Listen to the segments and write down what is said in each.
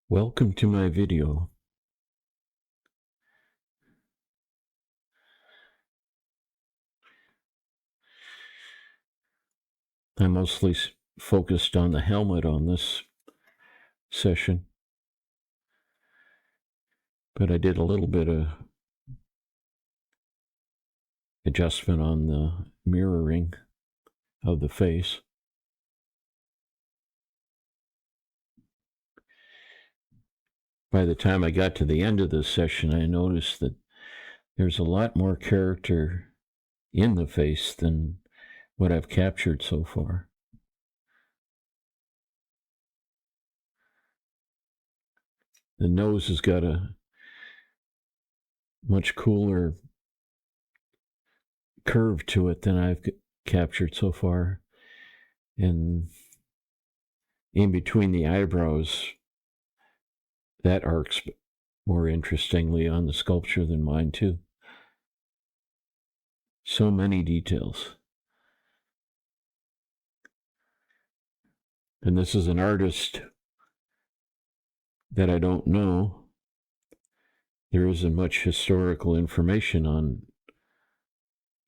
Welcome to my video. I mostly focused on the helmet on this session, but I did a little bit of adjustment on the mirroring of the face. By the time I got to the end of this session, I noticed that there's a lot more character in the face than what I've captured so far. The nose has got a much cooler curve to it than I've captured so far. And in between the eyebrows, that arcs more interestingly on the sculpture than mine too. So many details. And this is an artist that I don't know. There isn't much historical information on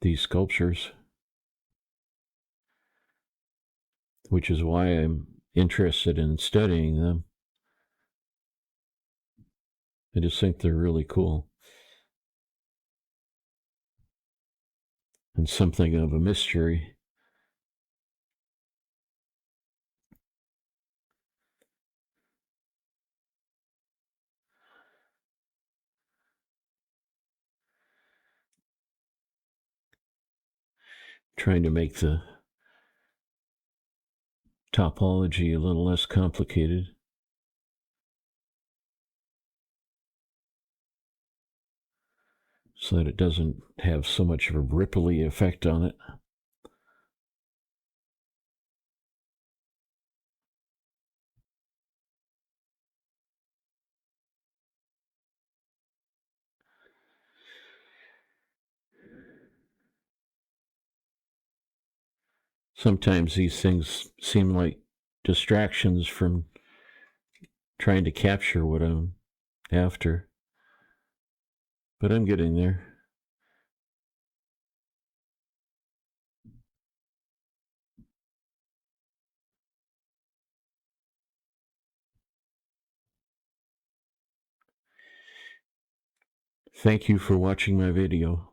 these sculptures, which is why I'm interested in studying them. I just think they're really cool. And something of a mystery. Trying to make the topology a little less complicated. So that it doesn't have so much of a ripply effect on it. Sometimes these things seem like distractions from trying to capture what I'm after. But I'm getting there. Thank you for watching my video.